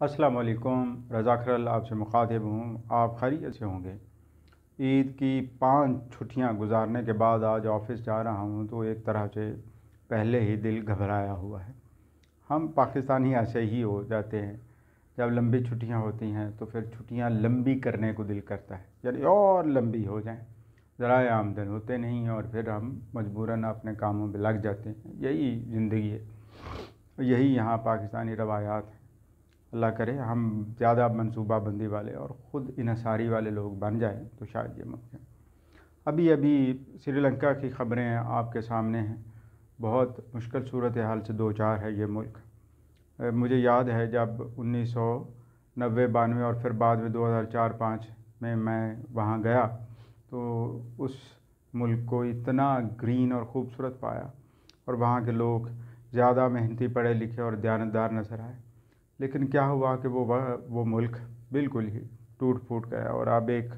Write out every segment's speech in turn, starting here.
अस्सलाम वालेकुम। रज़ा खरल आपसे मुखातिब हूँ। आप खैरियत से होंगे। ईद की 5 छुट्टियाँ गुजारने के बाद आज ऑफ़िस जा रहा हूँ तो एक तरह से पहले ही दिल घबराया हुआ है। हम पाकिस्तानी ऐसे ही हो जाते हैं, जब लंबी छुट्टियाँ होती हैं तो फिर छुट्टियाँ लंबी करने को दिल करता है, यानी और लंबी हो जाएं। ज़राए आमदन होते नहीं और फिर हम मजबूरन अपने कामों में लग जाते हैं। यही ज़िंदगी है, यही यहाँ पाकिस्तानी रवायात है। अल्लाह करे हम ज़्यादा मनसूबा बंदी वाले और ख़ुद इन्हिसारी वाले लोग बन जाएं तो शायद ये मुमकिन। अभी अभी श्रीलंका की ख़बरें आपके सामने हैं। बहुत मुश्किल सूरत हाल से दो चार है ये मुल्क। मुझे याद है जब 1990-92 और फिर बाद में 2004-05 में मैं वहाँ गया तो उस मुल्क को इतना ग्रीन और ख़ूबसूरत पाया और वहाँ के लोग ज़्यादा मेहनती, पढ़े लिखे और दयानतदार नज़र आए। लेकिन क्या हुआ कि वो मुल्क बिल्कुल ही टूट फूट गया और अब एक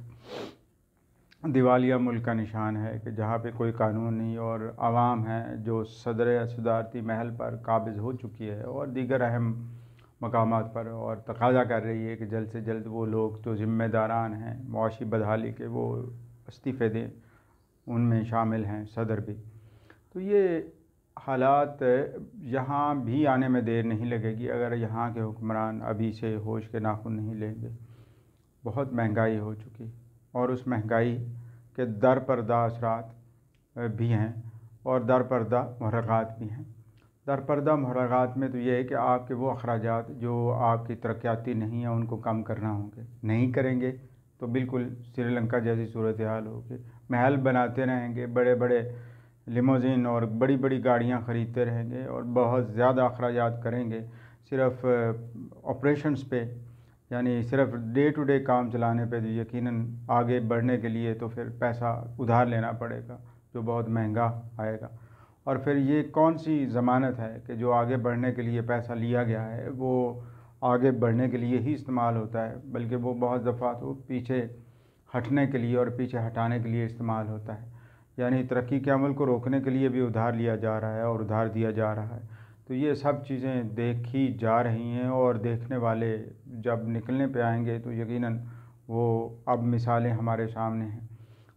दिवालिया मुल्क का निशान है कि जहाँ पे कोई कानून नहीं और आवाम है जो सदर सदारती महल पर काबिज़ हो चुकी है और दीगर अहम मकामात पर, और तकाजा कर रही है कि जल्द से जल्द वो लोग जो ज़िम्मेदारान हैं मुआशी बदहाली के वो इस्तीफ़े दें। उनमें शामिल हैं सदर भी। तो ये हालात यहाँ भी आने में देर नहीं लगेगी अगर यहाँ के हुक्मरान अभी से होश के नाखून नहीं लेंगे। बहुत महंगाई हो चुकी और उस महंगाई के दर पर्दा असरात भी हैं और दर पर्दा महरक़ात भी हैं। दर पर्दा महरक़ात में तो ये है कि आपके वो अखराजात जो आपकी तरक्याती नहीं है उनको कम करना होंगे। नहीं करेंगे तो बिल्कुल श्रीलंका जैसी सूरत हाल होगी। महल बनाते रहेंगे, बड़े बड़े लिमोज़िन और बड़ी बड़ी गाड़ियाँ ख़रीदते रहेंगे और बहुत ज़्यादा अखराजात करेंगे सिर्फ़ ऑपरेशंस पे, यानी सिर्फ डे टू डे काम चलाने पे। तो यकीनन आगे बढ़ने के लिए तो फिर पैसा उधार लेना पड़ेगा जो बहुत महंगा आएगा। और फिर ये कौन सी ज़मानत है कि जो आगे बढ़ने के लिए पैसा लिया गया है वो आगे बढ़ने के लिए ही इस्तेमाल होता है, बल्कि वो बहुत दफ़ा तो पीछे हटने के लिए और पीछे हटाने के लिए इस्तेमाल होता है। यानी तरक्की के अमल को रोकने के लिए भी उधार लिया जा रहा है और उधार दिया जा रहा है। तो ये सब चीज़ें देखी जा रही हैं और देखने वाले जब निकलने पे आएंगे तो यकीनन वो अब मिसालें हमारे सामने हैं।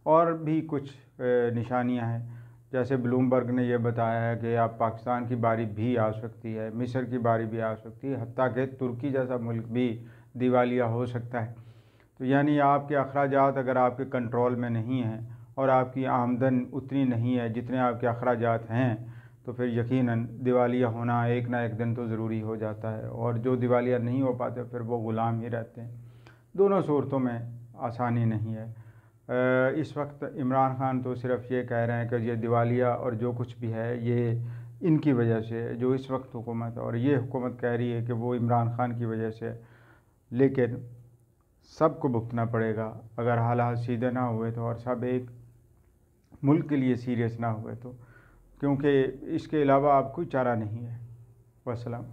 और भी कुछ निशानियां हैं, जैसे ब्लूमबर्ग ने यह बताया है कि अब पाकिस्तान की बारी भी आ सकती है, मिस्र की बारी भी आ सकती है, हत्ता कि तुर्की जैसा मुल्क भी दिवालिया हो सकता है। तो यानी आपके अखराजात अगर आपके कंट्रोल में नहीं हैं और आपकी आमदन उतनी नहीं है जितने आपके अखराजात हैं तो फिर यकीनन दिवालिया होना एक ना एक दिन तो ज़रूरी हो जाता है। और जो दिवालिया नहीं हो पाते फिर वो ग़ुलाम ही रहते हैं। दोनों सूरतों में आसानी नहीं है। इस वक्त इमरान खान तो सिर्फ ये कह रहे हैं कि ये दिवालिया और जो कुछ भी है ये इनकी वजह से है, जो इस वक्त हुकूमत, और ये हुकूमत कह रही है कि वो इमरान खान की वजह से। लेकिन सबको भुगतना पड़ेगा अगर हालात सीधे ना हुए तो, और सब एक मुल्क के लिए सीरियस ना हुए तो, क्योंकि इसके अलावा अब कोई चारा नहीं है। वस्सलाम।